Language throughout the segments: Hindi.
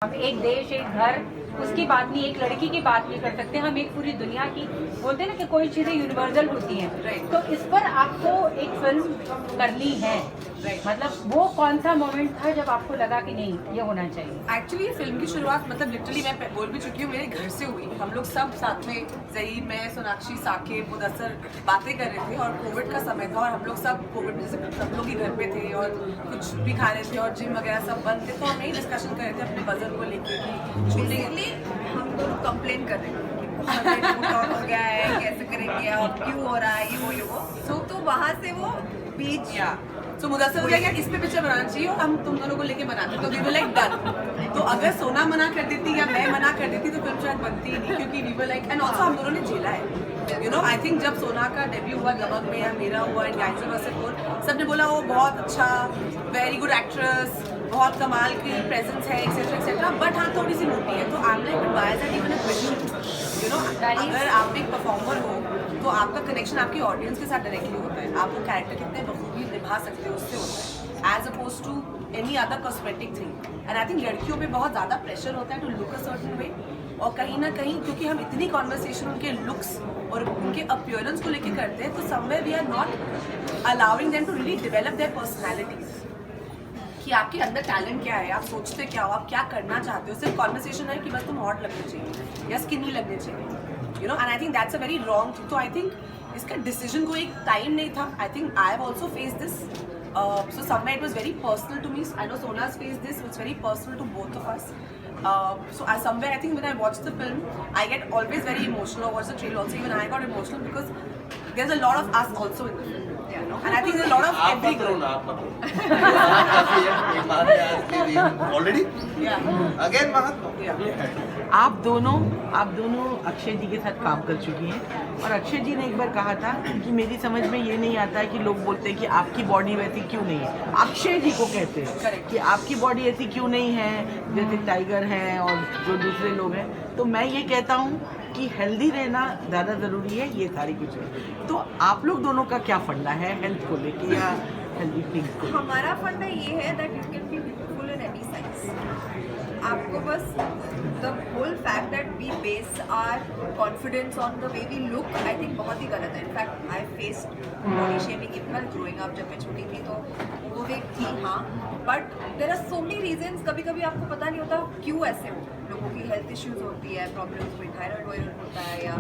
हम एक देश, एक घर, उसकी बात नहीं, एक लड़की की बात नहीं कर सकते। हम एक पूरी दुनिया की, बोलते हैं ना कि कोई चीजें यूनिवर्सल होती हैं। तो इस पर आपको एक फिल्म करनी है। मतलब वो कौन सा मोमेंट था जब आपको लगा कि नहीं ये होना चाहिए? एक्चुअली फिल्म की शुरुआत मतलब लिटरली मैं बोल भी चुकी हूँ, मेरे घर से हुई। हम लोग सब साथ में, जही, मैं, सोनाक्षी, साकिब, मुदस्सर बातें कर रहे थे और कोविड का समय था और हम लोग सब कोविड में जैसे सब लोग ही घर पे थे और कुछ भी खा रहे थे और जिम वगैरह सब बंद थे। तो हम यही डिस्कशन कर रहे थे अपने वजन को लेकर कि बेसिकली हम दोनों कंप्लेन कर रहे थे हो गया है, कैसे करेंगे अब, क्यों हो रहा है ये वो। तो वहाँ से वो बीच तो मुदस्सर हो गया इस पे पिक्चर बनाना चाहिए और हम तुम दोनों को लेके बनाते। तो वी वर लाइक डन। तो अगर सोना मना कर देती या मैं मना कर देती तो फिल्म शायद बनती ही नहीं, क्योंकि we were like, and also हम दोनों ने झेला है। यू नो, आई थिंक जब सोना का डेब्यू हुआ दबंग में या मेरा हुआ इन गैंग्स्टर वर्सेस गोल, सबने बोला वो बहुत अच्छा, वेरी गुड एक्ट्रेस, बहुत कमाल की प्रेजेंस है, एक्सेट्रा एक्सेट्रा, बट हाँ थोड़ी सी मोटी है। तो I am like why is that even a question? You know, अगर आप एक परफॉर्मर हो तो आपका कनेक्शन आपकी ऑडियंस के साथ डायरेक्टली होता है। आप वो कैरेक्टर कितने बखूबी निभा सकते हो उससे होता है, as opposed to any other cosmetic thing. And I think लड़कियों पे बहुत ज़्यादा प्रेशर होता है to look a certain way, और कहीं ना कहीं क्योंकि हम इतनी कॉन्वर्सेशन उनके लुक्स और उनके अपीयरेंस को लेके करते हैं, तो somewhere we are not allowing them to really develop their personalities, कि आपके अंदर टैलेंट क्या है, आप सोचते क्या हो, आप क्या करना चाहते हो। सिर्फ कॉन्वर्सेशन है कि बस तुम हॉट लगने चाहिए या स्किनी लगने चाहिए, you know. And I think that's a very wrong thing. तो आई थिंक इसका डिसीजन को एक टाइम नहीं था। I think I have also face this, so somewhere it was very personal to me. I know Sona's face this, it's very personal to both of us. So somewhere I think when I watch the film, I get always very emotional. Or watch the trailer also, even I got emotional because there's a lot of us also in the film. Yeah, no? And I think there's a lot of every girl. Already? Yeah. Again, Mahatma. Yeah. आप दोनों अक्षय जी के साथ काम कर चुकी हैं और अक्षय जी ने एक बार कहा था कि मेरी समझ में ये नहीं आता है कि लोग बोलते हैं कि आपकी बॉडी वैसी क्यों नहीं है। अक्षय जी को कहते हैं Correct. कि आपकी बॉडी ऐसी क्यों नहीं है जैसे टाइगर हैं और जो दूसरे लोग हैं। तो मैं ये कहता हूँ कि हेल्दी रहना ज़्यादा ज़रूरी है, ये सारी कुछ है। तो आप लोग दोनों का क्या फंडा है हेल्थ को लेके या हेल्दी थिंग्स को? हमारा फंडा ये है that you can be beautiful in any size. आपको बस the whole fact that we base are confidence on the way we look, I think बहुत ही गलत है। In fact I faced body shaming even growing up. जब मैं छोटी थी तो वो एक थी, हाँ, but there are so many reasons. कभी कभी आपको पता नहीं होता क्यों ऐसे हो, लोगों की हेल्थ इश्यूज होती है, प्रॉब्लम्स में थायराइड वायरल होता है, या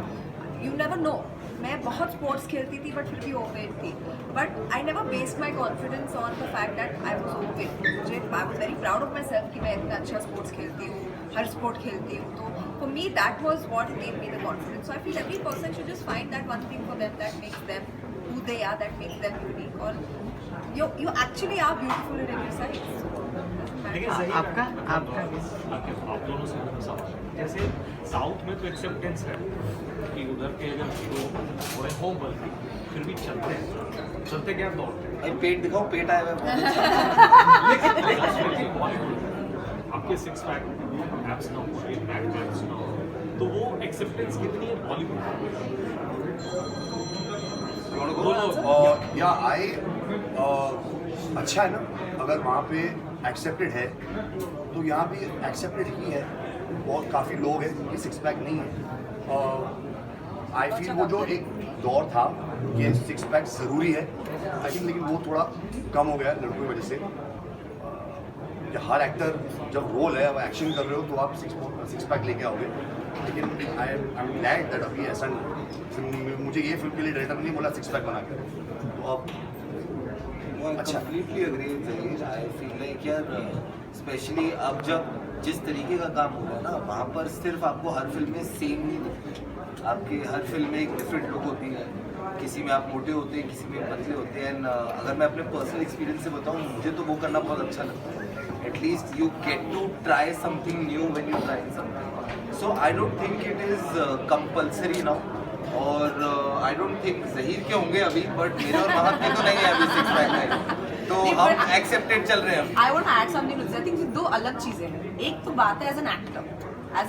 यू नेवर नो। मैं बहुत स्पोर्ट्स खेलती थी बट फिर भी ओवरवेट थी, but I never based my confidence on the fact that I was overweight. मुझे I was very proud of myself कि मैं इतना अच्छा स्पोर्ट्स खेलती हूँ, हर स्पोर्ट खेलती हूँ। तो for me that was what gave me the confidence. So I feel every person should just find that one thing for them that makes them who they are, that makes them unique, or you actually are beautiful in every size. आपका आप दोनों से सवाल, जैसे साउथ में तो एक्सेप्टेंस है कि उधर के अगर हीरो थोड़े होम बल्कि फिर भी चलते क्या दौड़ते हैं। भाई पेट दिखाओ, पेट आया हुआ है। लेकिन बॉलीवुड आपके सिक्स पैक एब्स ना हो, बैक पैक्स ना हो, तो वो एक्सेप्टेंस कितनी है बॉलीवुड? या आई अच्छा है ना, अगर वहाँ पे एक्सेप्टेड है तो यहाँ भी एक्सेप्टेड ही है। बहुत काफ़ी लोग हैं जिनकी सिक्स पैक नहीं है। आई फील वो जो एक दौर था कि सिक्स पैक ज़रूरी है, आई थिंक, लेकिन वो थोड़ा कम हो गया है लड़कों की वजह से। कि हर एक्टर जब रोल है, अब एक्शन कर रहे हो तो आप सिक्स पैक लेके आओगे, लेकिन आई एम ग्लैड दैट अभी ऐसा नहीं। मुझे ये फिल्म के लिए डायरेक्टर ने बोला सिक्स पैक बना के, तो अब अच्छा। Completely agree with I feel like यार, स्पेशली अब जब जिस तरीके का काम हो रहा है ना, वहाँ पर सिर्फ आपको हर फिल्म में सेम नहीं दिखती, आपके हर फिल्म में एक डिफरेंट लुक होती है। किसी में आप मोटे होते हैं, किसी में पतले होते हैं। अगर मैं अपने पर्सनल एक्सपीरियंस से बताऊँ, मुझे तो वो करना बहुत अच्छा लगता है। At least you get to try something new when you try something. So I don't think it is compulsory now, और आई डोंट थिंक ज़हीर के होंगे अभी, बट मेरे और महक के तो नहीं है अभी सिक्स पैक है, तो हम एक्सेप्टेड चल रहे हैं। I want to add something. I think दो अलग चीजें हैं। एक तो बात है एज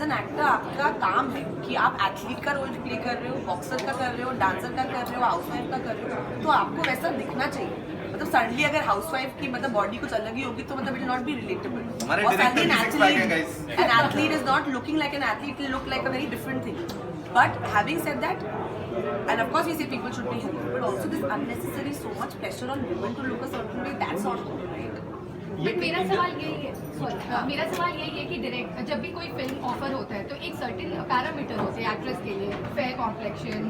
एन एक्टर आपका काम है कि आप एथलीट का रोल प्ले कर रहे हो, बॉक्सर का कर रहे हो, डांसर का कर रहे हो, हाउसवाइफ का कर रहे हो, तो आपको वैसा दिखना चाहिए। मतलब सडनली अगर हाउसवाइफ की मतलब बॉडी कुछ अलग ही होगी तो मतलब it will not be relatable. हमारे और director suddenly की six pack है, guys. an athlete is not looking like an athlete, it will look like a very different thing. But having said that, and of course we say people should be healthy, but also this unnecessary so much pressure on women to look a certain way, that's not good, right? But मेरा सवाल यही है, सॉरी, मेरा सवाल यही है कि डायरेक्ट जब भी कोई फिल्म ऑफर होता है तो एक सर्टेन पैरामीटर होते हैं एक्ट्रेस के लिए, fair complexion,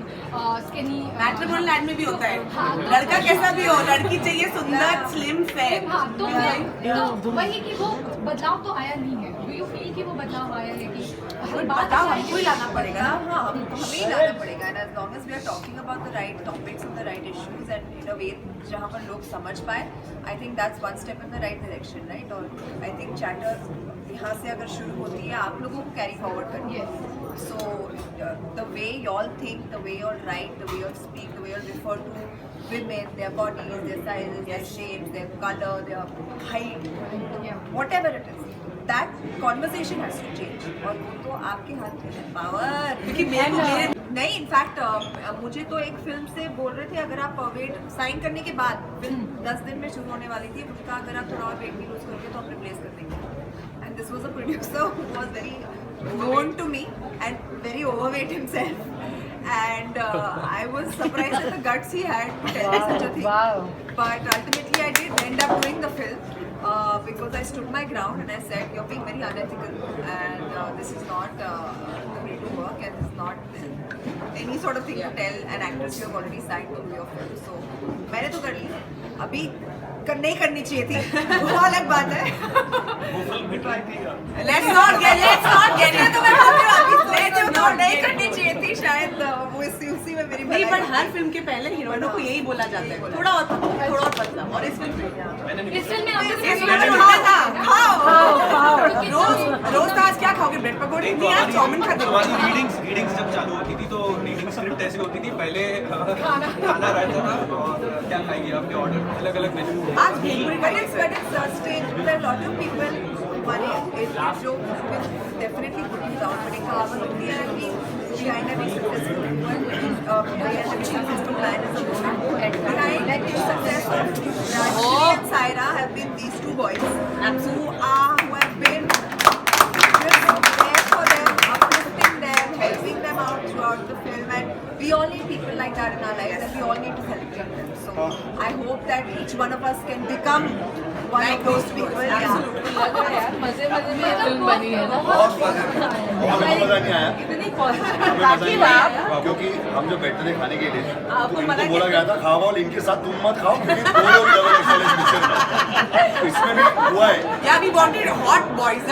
skinny. Matrimonial ad में भी होता हाँ, है, तो- लड़का कैसा भी हो, लड़की चाहिए सुंदर, स्लिम, फेयर. हाँ, तो तो वही कि वो बदलाव तो आया नहीं है. डू यू फील कि वो बदलाव आया है कि हर बात बताओ हमको ही लाना पड़ेगा ना. हाँ, हमें ही लाना पड़ेगा. And as long as we are talking about the right topics and the right issues and in a way जहाँ पर लोग समझ पाए, I think that's one step in the right direction, right? और I think chatter यहाँ से अगर शुरू होती है, आप लोगों को carry forward करनी है. So the way y'all think, the way y'all write, the way y'all speak, the way y'all refer to women, their bodies, their sizes, their shapes, their color, their height, whatever it is. That conversation has to change. और वो तो आपके हाथ में है. Power. क्योंकि मेरे नहीं, इनफैक्ट मुझे तो एक फिल्म से बोल रहे थे अगर आप वेट साइन करने के बाद फिल्म 10 दिन में शुरू होने वाली थी, मुझे कहा अगर आप थोड़ा और वेट भी लूज करोगे तो हम रिप्लेस कर देंगे. And this was a producer who was very known to me and very overweight himself. And I was surprised at the guts he had to tell me such a thing. Wow. But ultimately I did end up doing the film. Because I stood my ground and I said, you're being very unethical and this is not the way to work and this is not any sort of thing to tell an actress you have already signed to do your film. So, मैंने तो कर ली. अभी नहीं करनी चाहिए थी, वो अलग बात है. वो फिल्म हिट रही थी. let's not get it. तो मैं बोल रही हूँ अभी तो नहीं करनी चाहिए थी शायद. वो उसी में मेरी नहीं, भलाई पर होती. हर फिल्म के पहले हीरोइनों को यही बोला जाता है, थोड़ा और पतला. और इस फिल्म में इस फिल्म में आपने इस फिल्म में बोला था खाओ. रोज रोज तो आज क्या खाओगे, ब्रेड पकौड़े नहीं, आज चाउमीन खा हमारी रीडिंग्स जब चालू होती थी तो रीडिंग स्क्रिप्ट ऐसी होती थी, पहले खाना रहता था और क्या खाएंगे आपके ऑर्डर अलग अलग मेन्यू. आज bhelpuri But it's strange. There are a lot of people. One is जो will definitely put you down. But एक कहावत होती है कि behind every successful woman, behind every successful man is a woman. Behind the success of Rajshri and Saira have been these two boys who have been just there for them, uplifting them, helping them out throughout the film, and we all need people like that in our lives, and we all need to celebrate them. So I hope that each one of us can become one of those people. Yeah. मजे में फिल्म बनी है ना. बहुत मजा नहीं आया. इतनी हमें मजा नहीं आया क्योंकि हम जब बैठे थे खाने के लिए तो इनको बोला गया था खाओ और इनके साथ तुम मत खाओ क्योंकि दो लोग डबल एक्सेल मिक्सचर. इसमें भी हुआ है. Yeah, we wanted hot boys.